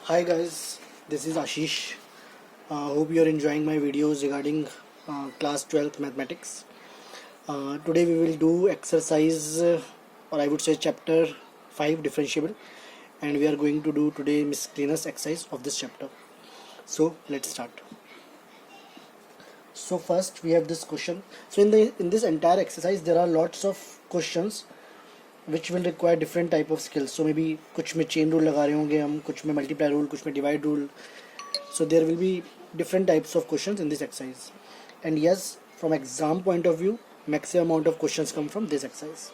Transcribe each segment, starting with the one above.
Hi guys, this is Ashish. Hope you are enjoying my videos regarding class 12th mathematics. Today we will do exercise or I would say chapter 5 differentiable, and we are going to do today miscellaneous exercise of this chapter. So let's start. So first we have this question. So in this entire exercise there are lots of questions which will require different type of skills. So maybe कुछ में chain rule लगा रहे होंगे हम, कुछ में multiply rule, कुछ में divide rule. So there will be different types of questions in this exercise. And yes, from exam point of view, maximum amount of questions come from this exercise.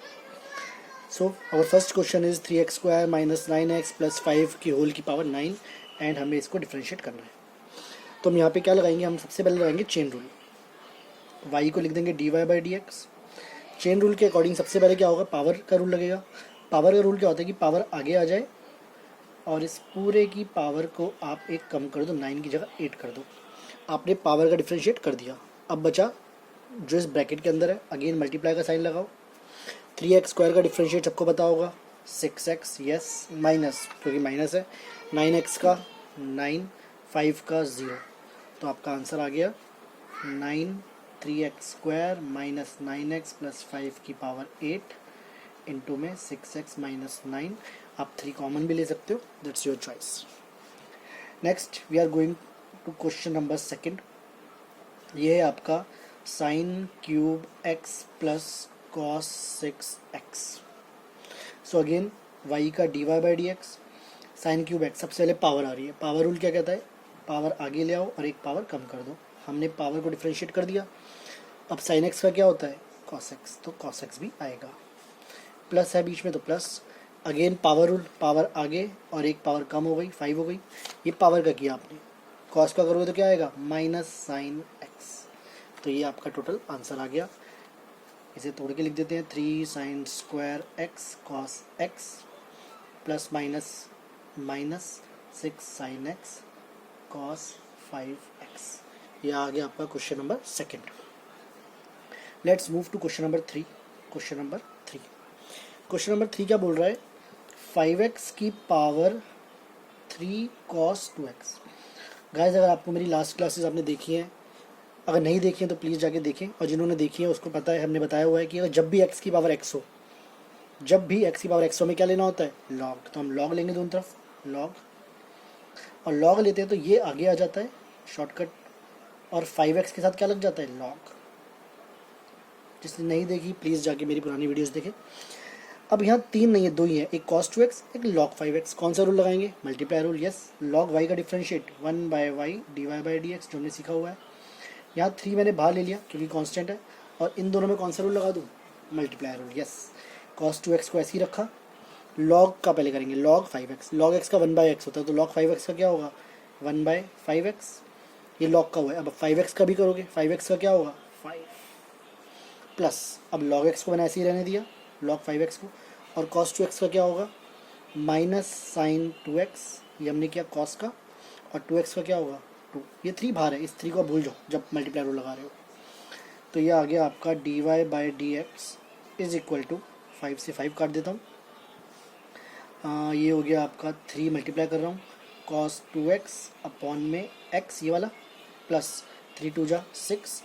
So our first question is 3x square minus 9x plus 5 की whole की power 9 and हमें इसको differentiate करना है. तो हम यहाँ पे क्या लगाएंगे, हम सबसे पहले लगाएंगे chain rule. y को लिख देंगे dy by dx. Chain rule के अकॉर्डिंग सबसे पहले क्या होगा, पावर का रूल लगेगा. पावर का रूल क्या होता है कि पावर आगे आ जाए और इस पूरे की पावर को आप एक कम कर दो, 9 की जगह 8 कर दो. आपने पावर का डिफरेंशिएट कर दिया. अब बचा जो इस ब्रैकेट के अंदर है, अगेन मल्टीप्लाई का साइन लगाओ. 3x स्क्वायर का डिफरेंशिएट सबको पता होगा 6x, यस, माइनस क्योंकि माइनस है, 9x का 9, 5 का 0. तो आपका आंसर आ गया 9 3x square minus 9x plus 5 की पावर 8 इंटू में 6x माइनस 9. आप 3 कॉमन भी ले सकते हो, that's your choice. Next we are going to question number second. ये है आपका sine cube x plus cos 6x. So again y का dy by d x, sine cube x, सबसे पहले पावर आ रही है. पावर रूल क्या कहता है, पावर आगे ले आओ और एक पावर कम कर दो. हमने पावर को डिफरेंशिएट कर दिया. अब साइन एक्स का क्या होता है, कॉस एक्स, तो कॉस एक्स भी आएगा. प्लस है बीच में तो plus. Again power rule, power आगे और एक पावर कम हो गई, 5 हो गई. ये पावर का किया आपने, कॉस का करोगे तो क्या आएगा, माइनस साइन एक्स. तो ये आपका टोटल आंसर आ गया. इसे तोड़ के लिख देते हैं 3 sine square x cos x plus minus minus 6 sine x cos 5x. ये आ गया आपका question number second. Let's move to question number 3. Question number 3, question number 3 क्या बोल रहा है, 5x की पावर 3 cos 2x. गाइस अगर आपको मेरी लास्ट क्लासेस आपने देखी हैं, अगर नहीं देखी हैं तो प्लीज़ जाके देखें, और जिन्होंने देखी है उसको पता है, हमने बताया हुआ है कि अगर जब भी x की पावर x हो, जब भी x की पावर x हो में क्या लेना होता है, log. तो हम log लेंगे दोनों तरफ, log, और log लेते हैं तो ये आगे आ जाता है शॉर्टकट, और 5x के साथ क्या लग जाता है, log. जिसने नहीं देखी प्लीज़ जाके मेरी पुरानी वीडियोस देखें. अब यहाँ 3 नहीं है, 2 ही है, एक cos 2x, एक log 5x. कौन सा रूल लगाएंगे, multiply rule. Yes, log y का differentiate 1 by y d y by d x, जो हमने सीखा हुआ है. यहाँ 3 मैंने बाहर ले लिया क्योंकि कांस्टेंट है, और इन दोनों में कौन सा रूल लगा दूँ, multiply rule. Yes, cos 2x को ऐसे ही रखा. log का पहले करेंगे, log 5x. log x का 1 बाई एक्स होता है, तो log 5x का क्या होगा, 1 बाई 5x. ये log का हुआ है. अब 5x का भी करोगे, 5x का क्या होगा, 5 प्लस, अब log x को मैंने ऐसे ही रहने दिया, log 5x को, और cos 2x का क्या होगा, माइनस साइन 2x. ये हमने किया cos का, और 2x का क्या होगा, 2. ये 3 बाहर है, इस 3 को भूल जाओ जब मल्टीप्लाई रूल लगा रहे हो. तो ये आ गया आपका dy by d x is equal to 5 से 5 काट देता हूँ. ये हो गया आपका 3 मल्टीप्लाई कर रहा हूँ, cos 2x अपॉन में x ये वाला, प्लस 3 2 जा 6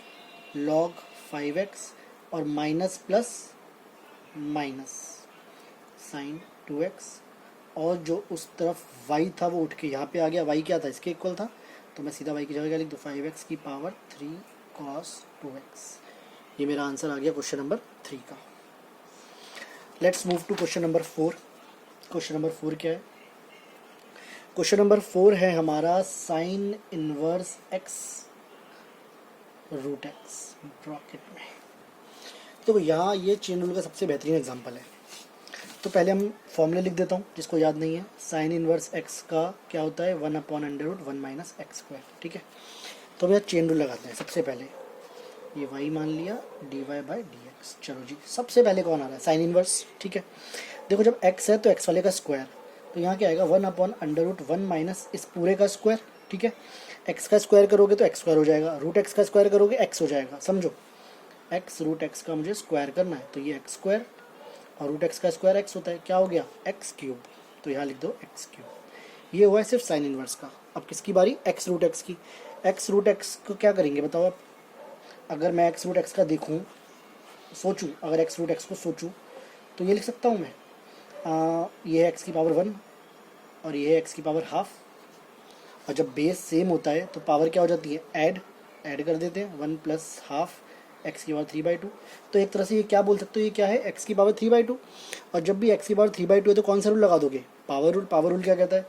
log 5x, और minus plus minus sign 2x, और जो उस तरफ y था वो उठ के यहाँ पे आ गया. y क्या था, इसके इक्वल था, तो मैं सीधा y की जगह क्या लिख दूँ, 5x की पावर 3 cos 2x. ये मेरा आंसर आ गया क्वेश्चन नंबर 3 का. Let's move to question number 4. Question number 4 क्या है, क्वेश्चन नंबर 4 है हमारा sine inverse x root x bracket में. तो यहाँ ये चेन रूल का सबसे बेहतरीन एग्जांपल है. तो पहले हम फॉर्मूले लिख देता हूँ जिसको याद नहीं है. साइन इनवर्स x का क्या होता है, 1 upon under root 1 minus x square. ठीक है, तो हम यहाँ चेन रूल लगाते हैं. सबसे पहले ये y मान लिया dy बाई डी एक्स. चलो जी, सबसे पहले कौन आ रहा है, साइन इनवर्स. ठीक है, देखो जब x है तो x वाले का स्क्वायर, तो यहाँ क्या आएगा, 1 अपॉन अंडर रूट 1 माइनस इस पूरे का स्क्वायर. ठीक है, x का स्क्वायर करोगे तो x स्क्वायर हो जाएगा, रूट x का स्क्वायर करोगे x हो जाएगा. समझो, x रूट x का मुझे स्क्वायर करना है, तो ये x स्क्वायर, और रूट x का स्क्वायर x होता है, क्या हो गया, x क्यूब. तो यहाँ लिख दो x क्यूब. ये हुआ है सिर्फ साइन इनवर्स का। अब किसकी बारी, एक्स रूट एक्स की। एक्स रूट एक्स को क्या करेंगे बताओ आप। अगर मैं एक्स रूट एक्स का देखूँ, सोचूं, अगर एक्स रूट एक्स को सोचूं तो ये लिख सकता हूँ मैं, ये है एक्स की पावर 1 और ये है एक्स की पावर हाफ। और जब बेस सेम होता है तो पावर क्या हो जाती है, ऐड कर देते हैं, 1 प्लस हाफ एक्स की पावर 3/2। तो एक तरह से ये क्या बोल सकते हो, ये क्या है, एक्स की पावर 3/2। और जब भी एक्स की पावर 3/2 है तो कौन सा रूल लगा दोगे, पावर रूल। पावर रूल क्या कहता है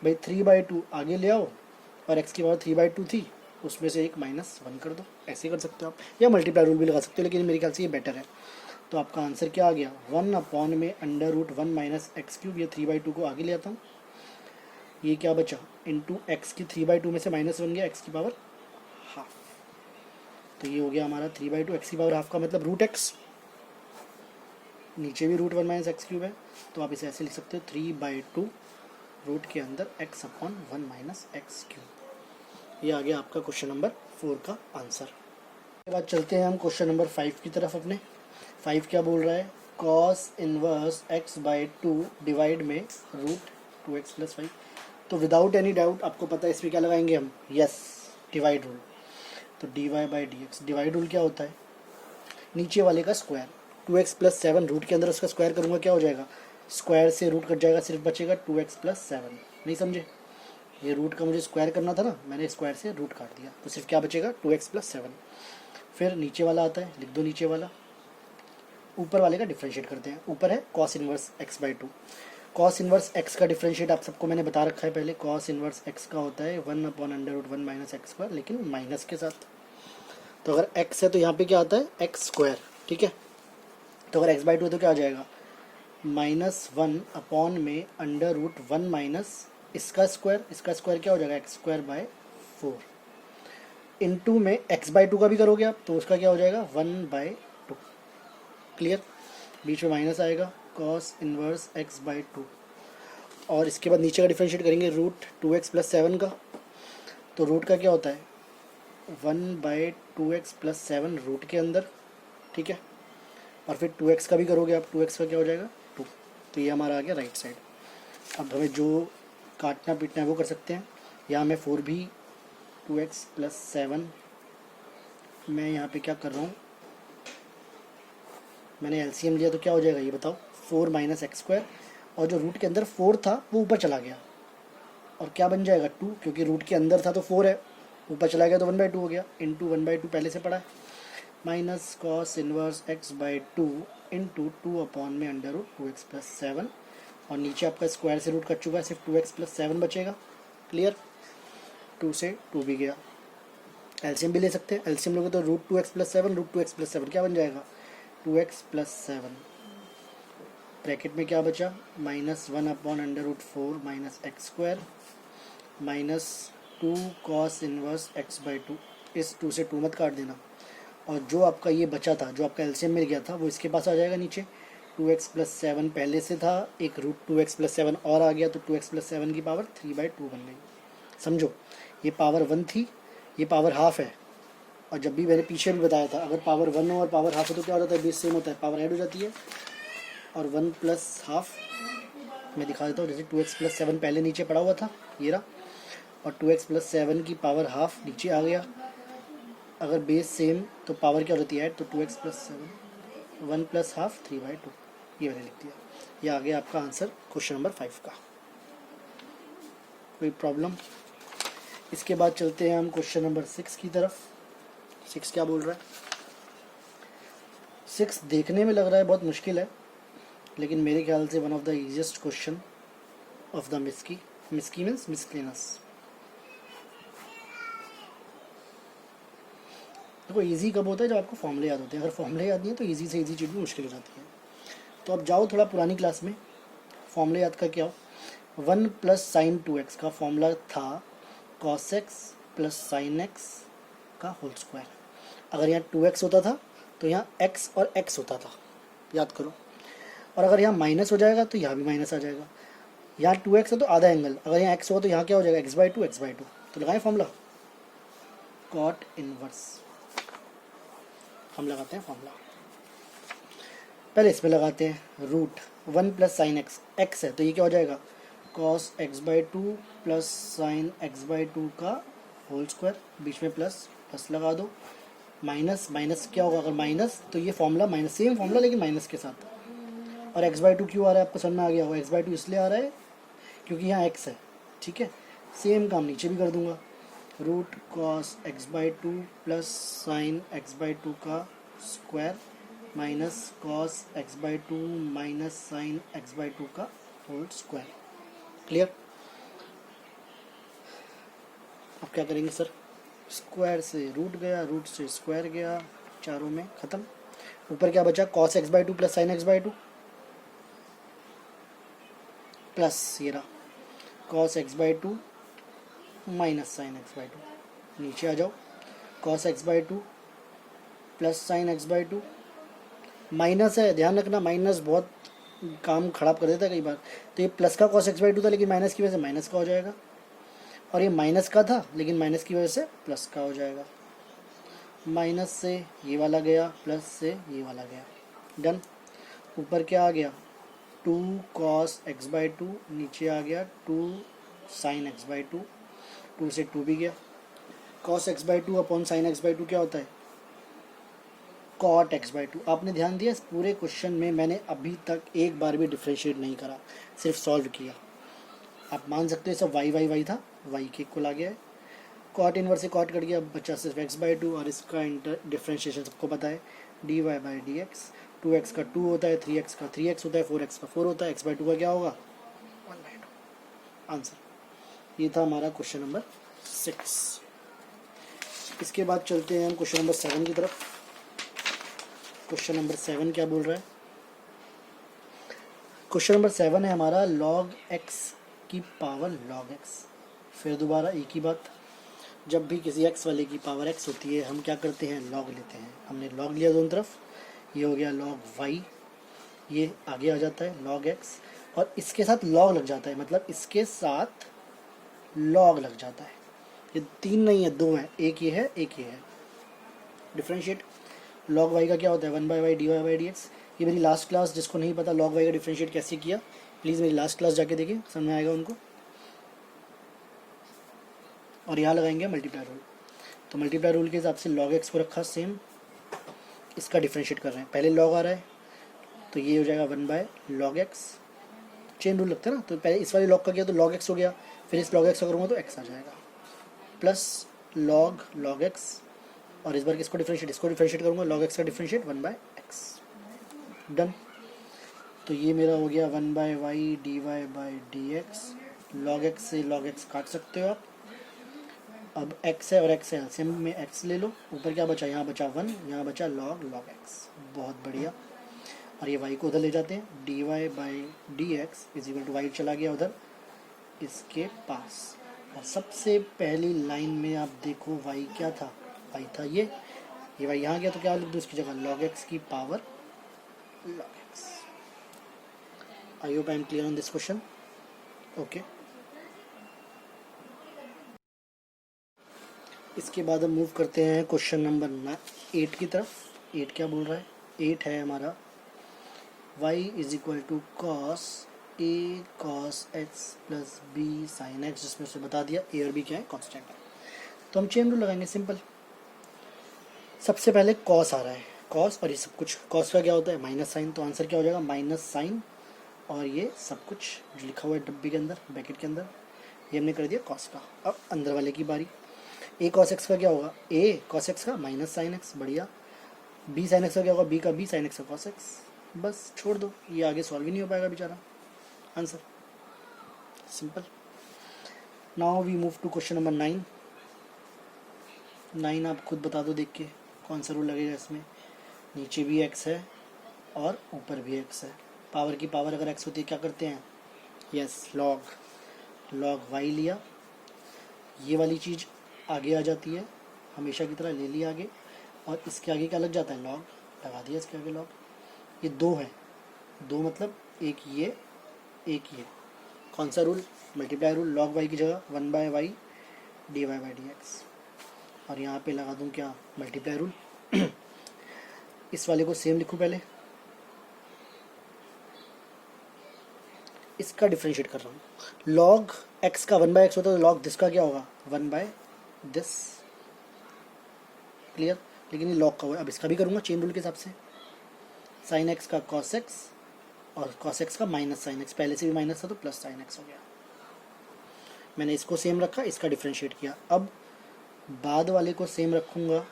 भाई, 3/2 आगे ले आओ और एक्स की पावर 3/2 थी, उसमें से एक -1 कर दो। ऐसे कर सकते हो आप, या मल्टीप्लाई रूल भी लगा सकते हो, लेकिन मेरे ख्याल से ये बेटर है। तो आपका आंसर क्या आ गया, 1 में √1 - x³ ये 3/2 को आगे ले आता हूँ, ये क्या बचा, इंटू एक्स की 3/2 में से -1 गया, एक्स की पावर हाफ। तो ये हो गया हमारा 3/2 एक्स की पावर हाफ का मतलब √x, नीचे भी √1 - x³ है, तो आप इसे ऐसे लिख सकते हो 3/2 रूट के अंदर x/1 - x³। ये आ गया आपका क्वेश्चन नंबर 4 का आंसर। उसके बाद चलते हैं हम क्वेश्चन नंबर 5 की तरफ अपने। 5 क्या बोल रहा है, cos इनवर्स x/2 डिवाइड में √2x + 5। तो विदाउट एनी डाउट आपको पता है इसमें क्या लगाएंगे हम, यस, डिवाइड रूल। तो dy/dx, डिवाइड रूल क्या होता है, नीचे वाले का स्क्वायर, 2x + 7 रूट के अंदर उसका स्क्वायर करूँगा क्या हो जाएगा, स्क्वायर से रूट कट जाएगा, सिर्फ बचेगा 2x + 7। नहीं समझे, ये रूट का मुझे स्क्वायर करना था ना, मैंने स्क्वायर से रूट काट दिया, तो सिर्फ क्या बचेगा 2x + 7। फिर नीचे वाला आता है, लिख दो नीचे वाला, ऊपर वाले का डिफ्रेंशिएट करते हैं। ऊपर है cos inverse x/2। cos inverse x का डिफ्रेंशिएट आप सबको मैंने बता रखा है पहले, cos इनवर्स x का होता है 1/√1 - x², लेकिन माइनस के साथ। तो अगर x है तो यहाँ पे क्या आता है, x², ठीक है। तो अगर x/2 है तो क्या आ जाएगा, -1 में √1 - इसका स्क्वायर क्या हो जाएगा, x²/4 इंटू में x/2 का भी करोगे आप तो उसका क्या हो जाएगा 1/2। क्लियर, बीच में माइनस आएगा, cos इनवर्स x/2। और इसके बाद नीचे का डिफरेंशिएट करेंगे √2x + 7 का। तो रूट का क्या होता है 1/2x + 7 रूट के अंदर, ठीक है। और फिर 2x का भी करोगे आप, 2x का क्या हो जाएगा 2। तो ये हमारा आ गया राइट साइड। अब हमें जो काटना पीटना है वो कर सकते हैं। यहाँ मैं 4 भी 2x + 7, मैं यहाँ पे क्या कर रहा हूँ, मैंने एलसीएम लिया तो क्या हो जाएगा ये बताओ, 4 - x², और जो रूट के अंदर 4 था वो ऊपर चला गया और क्या बन जाएगा 2, क्योंकि रूट के अंदर था तो 4 है, ऊपर चला गया तो 1/2 हो गया, इंटू 1/2 पहले से पड़ा है, minus cos inverse x/2 into 2 में √2x + 7। और नीचे आपका स्क्वायर से रूट कट चुका है, सिर्फ 2x + 7 बचेगा। क्लियर, 2 से 2 भी गया। एलसीएम भी ले सकते हैं, एलसीएम लोगे तो √2x + 7, √2x + 7 क्या बन जाएगा 2x + 7। ब्रैकेट में क्या बचा, -1/√4 - x² -2 cos इनवर्स x/2। इस 2 से 2 मत काट देना, और जो आपका ये बचा था, जो आपका एलसीएम मिल गया था, वो इसके पास आ जाएगा नीचे। 2x + 7 पहले से था, एक √2x + 7 और आ गया, तो 2x + 7 की पावर 3/2 बन गई। समझो, ये पावर 1 थी, ये पावर हाफ है। और जब भी मैंने पीछे भी बताया था, अगर पावर 1 हो और पावर हाफ हो तो क्या हो जाता है, बेस सेम होता है, पावर ऐड हो जाती है। और 1 + हाफ मैं दिखा देता हूँ, जैसे 2x + 7 पहले नीचे पड़ा हुआ था, ये रहा, और 2x + 7 की पावर हाफ नीचे आ गया। अगर बेस सेम तो पावर क्या हो जाती है ऐड, तो 2x + 7, 1 + हाफ 3/2, ये मैंने लिख दिया। ये आ गया आपका आंसर क्वेश्चन नंबर 5 का। कोई प्रॉब्लम। इसके बाद चलते हैं हम क्वेश्चन नंबर 6 की तरफ। 6 क्या बोल रहा है, 6 देखने में लग रहा है बहुत मुश्किल है, लेकिन मेरे ख्याल से one of the easiest question of the misc. Misc means miscellaneous. देखो इजी कब होता है, जब आपको फॉर्मूले याद होते हैं। अगर फॉर्मूले याद नहीं है तो इजी से इजी चीज़ भी मुश्किल हो जाती है। तो अब जाओ थोड़ा पुरानी क्लास में, फॉर्मूले याद करके आओ। 1 + sin 2x का फॉर्मूला था cos x + sin x का होल स्क्वायर। अगर यहाँ 2x होता था तो यहाँ x और x होता था, याद करो। और अगर यहाँ माइनस हो जाएगा तो यहाँ भी माइनस आ जाएगा। यहाँ 2x है तो आधा एंगल, अगर यहाँ x होगा तो यहाँ क्या हो जाएगा x/2। तो लगाएं फॉर्मूला, कॉट इनवर्स। हम लगाते हैं फॉर्मूला, पहले इसमें लगाते हैं रूट 1 + sin x, x है तो ये क्या हो जाएगा cos x by two plus sine x by two का होल स्क्वायर, बीच में प्लस प्लस लगा दो, माइनस माइनस क्या होगा अगर माइनस, तो ये फॉर्मूला माइनस, सेम फॉर्मूला लेकिन माइनस के साथ। और एक्स बाई टू क्यों आ रहा है आपको समझ में आ गया होगा, एक्स बाई टू इसलिए आ रहा है क्योंकि यहाँ एक्स है, ठीक है। सेम काम नीचे भी कर दूंगा, root cos x by two plus sine x by two का square minus cos x by two minus sine x by two का होल स्क्वायर। क्लियर। अब क्या करेंगे सर, स्क्वायर से रूट गया, रूट से स्क्वायर गया, चारों में ख़त्म। ऊपर क्या बचा, cos x by two plus sine x by two plus ये रहा cos x by two minus sine x by two. नीचे आ जाओ, cos x by two plus sine x by two, minus है ध्यान रखना, माइनस बहुत काम खराब कर देता है कई बार। तो ये प्लस का कॉस एक्स बाई टू था लेकिन माइनस की वजह से माइनस का हो जाएगा, और ये माइनस का था लेकिन माइनस की वजह से प्लस का हो जाएगा। माइनस से ये वाला गया, प्लस से ये वाला गया, डन। ऊपर क्या आ गया, two cos x by two, नीचे आ गया two sine x by two, two से टू भी गया। Cos x by two upon sine x by two क्या होता है, कॉट एक्स बाई टू। आपने ध्यान दिया इस पूरे क्वेश्चन में मैंने अभी तक एक बार भी डिफ्रेंशिएट नहीं करा, सिर्फ सॉल्व किया। आप मान सकते हो सब वाई वाई वाई था, वाई के इक्वल आ गया है, कॉट इनवर्स से कॉट कट गया, बचा सिर्फ एक्स बाई टू, और इसका डिफ्रेंशिएशन सबको पता है, d y by d x. Two x का टू होता है, थ्री एक्स का थ्री एक्स होता है, फोर एक्स का फोर होता है, एक्स बाई टू का क्या होगा, वन बाई टू। आंसर ये था हमारा क्वेश्चन नंबर 6। इसके बाद चलते हैं हम क्वेश्चन नंबर 7 की तरफ। क्वेश्चन नंबर 7 क्या बोल रहा है, क्वेश्चन नंबर 7 है हमारा लॉग एक्स की पावर लॉग एक्स। फिर दोबारा एक ही बात, जब भी किसी एक्स वाले की पावर एक्स होती है हम क्या करते हैं, लॉग लेते हैं। हमने लॉग लिया दोनों तरफ, ये हो गया लॉग वाई, ये आगे आ जाता है लॉग एक्स, और इसके साथ लॉग लग जाता है, मतलब इसके साथ लॉग लग जाता है। ये तीन नहीं है, दो है, एक ये है एक ये है। डिफ्रेंशिएट लॉग वाई का क्या होता है, one by y d y by d x. ये मेरी लास्ट क्लास, जिसको नहीं पता लॉग वाई का डिफ्रेंशिएट कैसे किया, प्लीज़ मेरी लास्ट क्लास जाके देखिए, समझ में आएगा उनको। और यहाँ लगाएंगे मल्टीप्लाई रूल, तो मल्टीप्लाई रूल के हिसाब से लॉग एक्स को रखा सेम, इसका डिफ्रेंशिएट कर रहे हैं, पहले लॉग आ रहा है तो ये हो जाएगा one by log x, chain rule लगता है ना, तो पहले इस वाले लॉग का किया तो लॉग एक्स हो गया, फिर इस लॉग एक्स का करूँगा तो एक्स आ जाएगा, प्लस लॉग लॉग एक्स, और इस बार किसको डिफ्रेंशिएट, इसको डिफ्रेंशिएट करूँगा, लॉग एक्स का differentiate one by x, done. तो ये मेरा हो गया one by y d y by d x. Log x से लॉग एक्स काट सकते हो आप, अब x है और x है, एलसीएम में x ले लो, ऊपर क्या बचा, यहाँ बचा वन, यहाँ बचा लॉग लॉग x, बहुत बढ़िया। और ये y को उधर ले जाते हैं, d y by d x is equal to y चला गया उधर इसके पास, और सबसे पहली लाइन में आप देखो y क्या था, y था ये y यहाँ गया तो क्या लिख दो इसकी जगह, लॉग x की power log x। I hope I am clear on this question, okay. इसके बाद हम मूव करते हैं क्वेश्चन नंबर 8 की तरफ। 8 क्या बोल रहा है, 8 है हमारा y is equal to cos a cos x plus b sine x, जिसमें उसे बता दिया ए और बी क्या है, कांस्टेंट है। तो हम चेन रूल लगाएंगे सिंपल। सबसे पहले कॉस आ रहा है, कॉस और ये सब कुछ, कॉस का क्या होता है माइनस साइन, तो आंसर क्या हो जाएगा माइनस साइन, और ये सब कुछ जो लिखा हुआ है डब्बे के अंदर ब्रैकेट के अंदर, ये हमने कर दिया कॉस का। अब अंदर वाले की बारी, ए कॉस एक्स का क्या होगा, ए कॉस एक्स का माइनस साइन एक्स, बढ़िया। बी साइन एक्स का क्या होगा, बी का बी साइन एक्स का कॉस एक्स, बस छोड़ दो, ये आगे सॉल्व ही नहीं हो पाएगा बेचारा, answer simple. Now we move to question number 9। 9 आप खुद बता दो देख के कौन सा रूल लगेगा इसमें, नीचे भी एक्स है और ऊपर भी एक्स है, पावर की पावर अगर एक्स होती है क्या करते हैं, यस लॉग, लॉग वाई लिया, ये वाली चीज़ आगे आ जाती है, हमेशा की तरह ले लिया आगे, और इसके आगे क्या लग जाता है, लॉग लगा दिया इसके आगे लॉग। ये दो है, दो मतलब एक ये एक ये, कौन सा rule, multiply rule, log y की जगह one by y d y by d x, और यहाँ पे लगा दूँ क्या, मल्टीप्लाई रूल। इस वाले को सेम लिखूँ पहले, इसका डिफ्रेंशिएट कर रहा हूँ। लॉग एक्स का 1/x होता है तो लॉग दिस का क्या होगा 1/this, क्लियर। लेकिन ये लॉग का हुआ है, अब इसका भी करूँगा चेन रूल के हिसाब से। साइन एक्स का कॉस एक्स और कॉस एक्स का माइनस साइन एक्स, पहले से भी माइनस था तो प्लस साइन एक्स हो गया। मैंने इसको सेम रखा, इसका डिफ्रेंशिएट किया। अब बाद वाले को सेम रखूँगा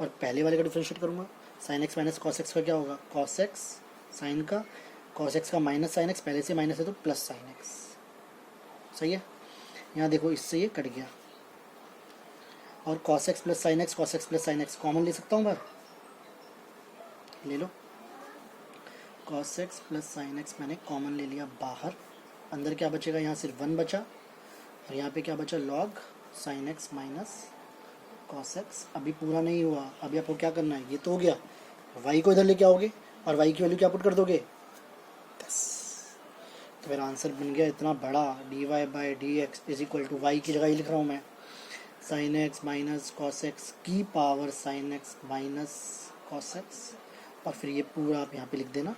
और पहले वाले का डिफ्रेंशिएट करूँगा। Sign x minus cos x का क्या होगा कॉस एक्स, साइन का कॉस एक्स का माइनस साइन एक्स, पहले से माइनस है तो प्लस साइन एक्स, सही है। यहाँ देखो इससे ये कट गया और cos x plus sine x, cos x plus sine x common ले सकता हूँ बाहर, ले लो। Cos x plus sine x मैंने कॉमन ले लिया बाहर, अंदर क्या बचेगा, यहाँ सिर्फ 1 बचा और यहाँ पे क्या बचा log sign x minus cos x. अभी पूरा नहीं हुआ, अभी आपको क्या करना है, ये तो हो गया, वाई को इधर लेके आओगे और वाई की वैल्यू क्या पुट कर दोगे 10। तो मेरा आंसर बन गया इतना बड़ा, dy/dx is equal to Y की जगह ये लिख रहा हूँ मैं sine x minus cos x की power sine x minus cos x, और फिर ये पूरा आप यहाँ पे लिख देना,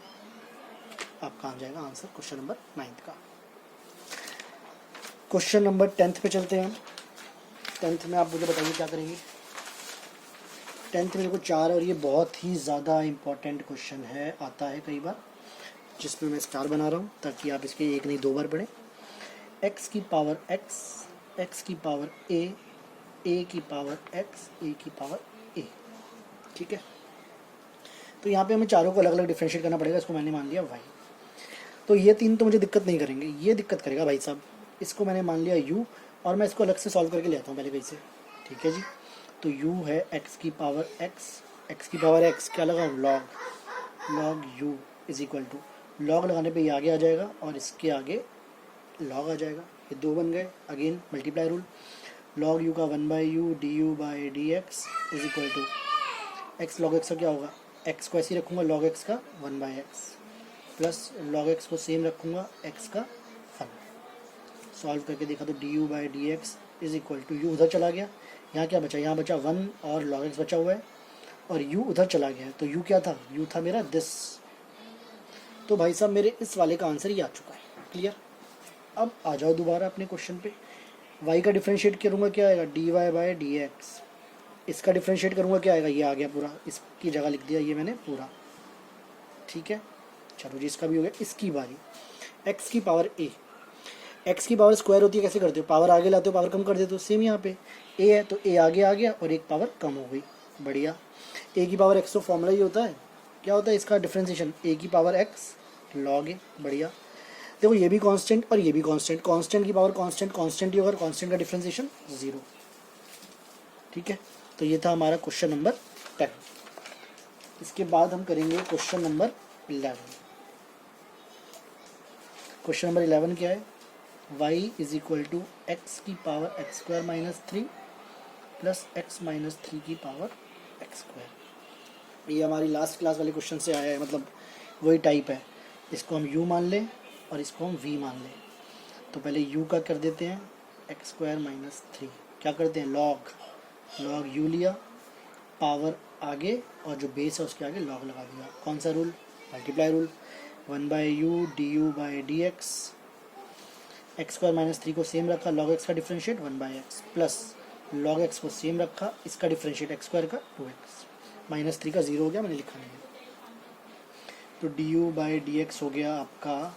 आपका आ जाएगा आंसर क्वेश्चन नंबर 9 का। क्वेश्चन नंबर 10 पे चलते हैं हम। 10 में आप मुझे बताइए क्या करेंगे। 10 में देखो 4 और ये बहुत ही ज़्यादा इम्पॉर्टेंट क्वेश्चन है, आता है कई बार, जिसमें मैं स्टार बना रहा हूँ ताकि आप इसके एक नहीं 2 बार पढ़ें। x की पावर x, x की पावर a की पावर x, a की पावर a, ठीक है। तो यहाँ पे हमें चारों को अलग अलग डिफ्रेंशिएट करना पड़ेगा। इसको मैंने मान लिया y, तो ये 3 तो मुझे दिक्कत नहीं करेंगे, ये दिक्कत करेगा भाई साहब। इसको मैंने मान लिया u और मैं इसको अलग से सॉल्व करके ले आता हूँ पहले कहीं से, ठीक है जी। तो u है x की पावर x, x की पावर x क्या लगाऊँ log u is equal to, log लगाने पे ये आगे आ जाएगा और इसके आगे लॉग आ जाएगा, ये 2 बन गए। Again multiply rule, log u का 1/u du/dx is equal to x log x का क्या होगा, x को ऐसे ही रखूँगा log x का 1/x प्लस log x को सेम रखूँगा x का 1। सॉल्व करके देखा तो du/dx is equal to u उधर चला गया, यहाँ क्या बचा, यहाँ बचा 1 और log x बचा हुआ है और u उधर चला गया है, तो u क्या था, u था मेरा दिस। तो भाई साहब मेरे इस वाले का आंसर ये आ चुका है, क्लियर। अब आ जाओ दोबारा अपने क्वेश्चन पे। y का डिफ्रेंशिएट करूँगा क्या आएगा dy/dx, इसका डिफ्रेंशिएट करूँगा क्या आएगा, ये आ गया पूरा, इसकी जगह लिख दिया ये मैंने पूरा, ठीक है। चलो जी इसका भी हो गया। इसकी बारी, x की पावर a, x की पावर स्क्वायर होती है, कैसे करते हो, पावर आगे लाते हो पावर कम कर देते हो, सेम यहाँ पे a है तो a आगे आ गया और एक पावर कम हो गई, बढ़िया। a की पावर x तो फॉर्मूला ही होता है, क्या होता है इसका डिफ्रेंशिएशन, a की पावर x log a, बढ़िया। देखो ये भी कांस्टेंट और ये भी कांस्टेंट, कांस्टेंट की पावर कांस्टेंट, कांस्टेंट ही होगा, कांस्टेंट का डिफ्रेंशिएशन 0, ठीक है। तो ये था हमारा क्वेश्चन नंबर 10। इसके बाद हम करेंगे क्वेश्चन नंबर 11। क्वेश्चन नंबर 11 क्या है, y is equal to x की power x square minus 3 plus x minus 3 की पावर एक्स स्क्वायर। ये हमारी लास्ट क्लास वाले क्वेश्चन से आया है, मतलब वही टाइप है। इसको हम u मान लें और इसको हम v मान लें। तो पहले u का कर देते हैं एक्स स्क्वायर माइनस 3, क्या करते हैं लॉग u लिया, पावर आगे और जो बेस है उसके आगे लॉग लगा दिया। कौन सा rule, multiply rule, 1/u du/dx, x square minus 3 को सेम रखा, log x का differentiate 1/x plus log x को सेम रखा, इसका डिफ्रेंशिएट एक्स स्क्वायर का 2x, माइनस 3 का 0 हो गया, मैंने लिखा नहीं है। तो du/dx हो गया आपका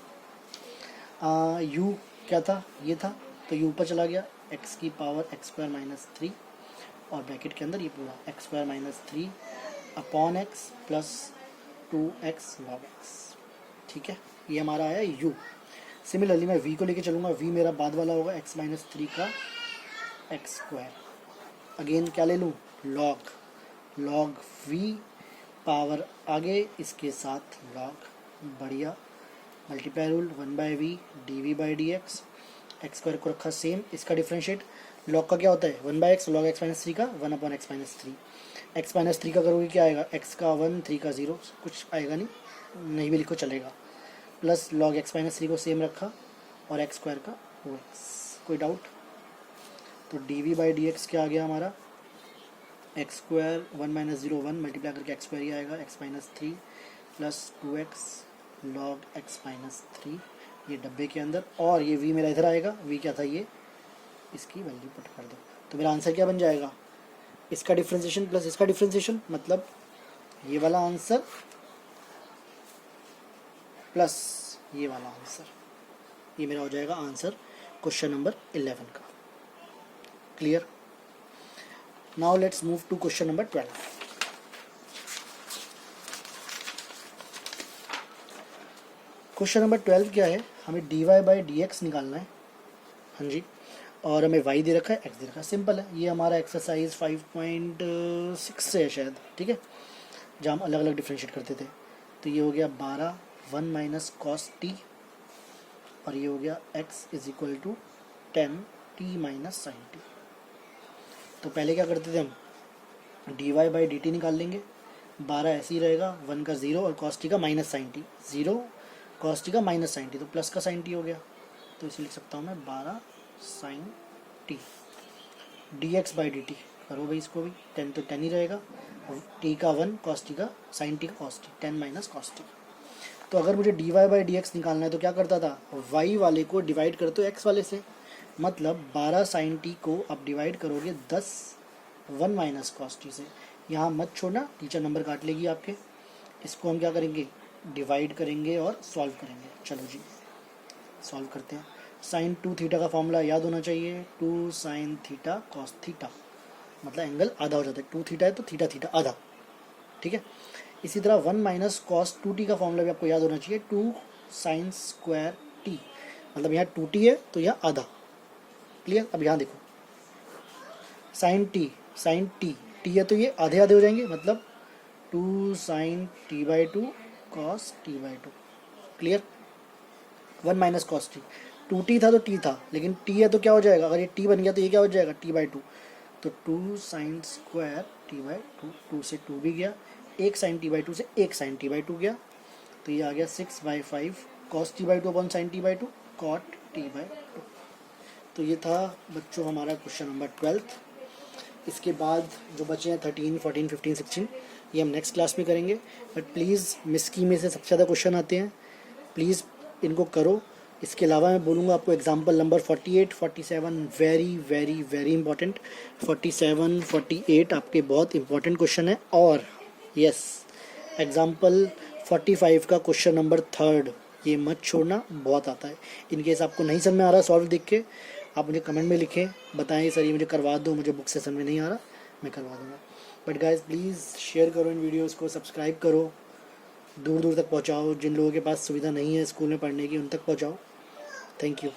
u क्या था, ये था, तो u ऊपर चला गया, x की पावर एक्स स्क्वायर माइनस 3 और ब्रैकेट के अंदर ये पूरा x square minus 3 upon x plus 2x log x, ठीक है। ये हमारा आया u। सिमिलरली मैं v को लेके चलूँगा, v मेरा बाद वाला होगा x माइनस 3 का एक्स स्क्वायर, अगेन क्या ले लूँ log v, पावर आगे इसके साथ log, बढ़िया। Multiply rule, 1/v dv/dx, x square को रखा सेम, इसका डिफ्रेंशिएट, लॉग का क्या होता है 1/x, log x माइनस 3 का 1/x माइनस 3, x माइनस 3 का करोगे क्या आएगा, x का 1, 3 का 0, कुछ आएगा नहीं भी लिखो चलेगा, प्लस log x माइनस 3 को सेम रखा और एक्स स्क्वायर का 2x। कोई डाउट, तो dv/dx क्या आ गया हमारा, एक्स स्क्वायर 1 माइनस 0 1 मल्टीप्लाई करके एक्स स्क्वायर ही आएगा, x minus 3 plus 2x log x minus 3 ये डब्बे के अंदर, और ये v मेरा इधर आएगा, v क्या था ये, इसकी वैल्यू पुट कर दो। तो मेरा आंसर क्या बन जाएगा, इसका डिफ्रेंशिएशन प्लस इसका डिफ्रेंशिएशन, मतलब ये वाला आंसर प्लस ये वाला आंसर, ये मेरा हो जाएगा आंसर क्वेश्चन नंबर 11 का। Clear? Now let's move to question number 12। Question number 12 क्या है, हमें dy बाई डी एक्स निकालना है। हाँ जी, और हमें y दे रखा है, x दे रखा है। सिंपल है, ये हमारा एक्सरसाइज 5.6 से है शायद, ठीक है, जहाँ हम अलग अलग डिफ्रेंशिएट करते थे। तो ये हो गया 12 1 माइनस कॉस टी, और ये हो गया x is equal to 10 t minus sine t. तो पहले क्या करते थे हम, dy बाई डी टी निकाल लेंगे, 12 ऐसे ही रहेगा, 1 का 0 और कॉस टी का minus sine t, 0 cos t का माइनस साइन टी, तो प्लस का साइन टी हो गया। तो इसे लिख सकता हूँ मैं 12 sine t, d x by d t करो भाई, इसको भी 10 तो 10 ही रहेगा, और टी का 1 कॉस टी का साइन टी का cos t, 10 minus cos t. तो अगर मुझे d y by d x निकालना है तो क्या करता था, वाई वाले को डिवाइड करते हो एक्स वाले से, मतलब 12 साइन टी को आप डिवाइड करोगे 10 1 माइनस कॉस टी से। यहाँ मत छोड़ना, टीचर नंबर काट लेगी आपके। इसको हम क्या करेंगे, डिवाइड करेंगे और सॉल्व करेंगे। चलो जी सॉल्व करते हैं। साइन 2 थीटा का फॉर्मूला याद होना चाहिए, 2 साइन थीटा कॉस थीटा, मतलब एंगल आधा हो जाता है, 2 थीटा है तो थीटा थीटा आधा, ठीक है। इसी तरह 1 माइनस कॉस 2t का फॉर्मूला भी आपको याद होना चाहिए, 2 साइन स्क्वायर टी, मतलब यहाँ 2t है तो यहाँ आधा। क्लियर? अब यहाँ देखो, साइन टी है तो ये आधे आधे हो जाएंगे, मतलब 2 sine t by 2 cos t by 2। Clear? 1 minus cos t, 2t था तो t था, लेकिन t है तो क्या हो जाएगा, अगर ये t बन गया तो ये क्या हो जाएगा, t बाई 2। तो 2 साइन स्क्वायर टी बाई 2, 2 से 2 भी गया, 1 साइन टी बाई 2 से 1 साइन टी बाई 2 गया, तो ये आ गया 6/5 cos t by 2 upon sine t by 2 cot t by 2। तो ये था बच्चों हमारा क्वेश्चन नंबर 12। इसके बाद जो बचे हैं 13, 14, 15, 16 ये हम नेक्स्ट क्लास में करेंगे। बट प्लीज़ मिस्की में से सबसे ज़्यादा क्वेश्चन आते हैं, प्लीज़ इनको करो। इसके अलावा मैं बोलूँगा आपको example number 48, 47 very very very important, 47, 48 आपके बहुत इंपॉर्टेंट क्वेश्चन है। और यस, एग्जाम्पल 45 का क्वेश्चन नंबर 3 ये मत छोड़ना, बहुत आता है। इनकेस आपको नहीं समझ में आ रहा सॉल्व देख के, आप मुझे कमेंट में लिखें, बताएं सर ये मुझे करवा दो, मुझे बुक से समझ में नहीं आ रहा, मैं करवा दूँगा। बट गाइज प्लीज़ शेयर करो इन वीडियोस को, सब्सक्राइब करो, दूर दूर तक पहुँचाओ। जिन लोगों के पास सुविधा नहीं है स्कूल में पढ़ने की, उन तक पहुँचाओ। Thank you.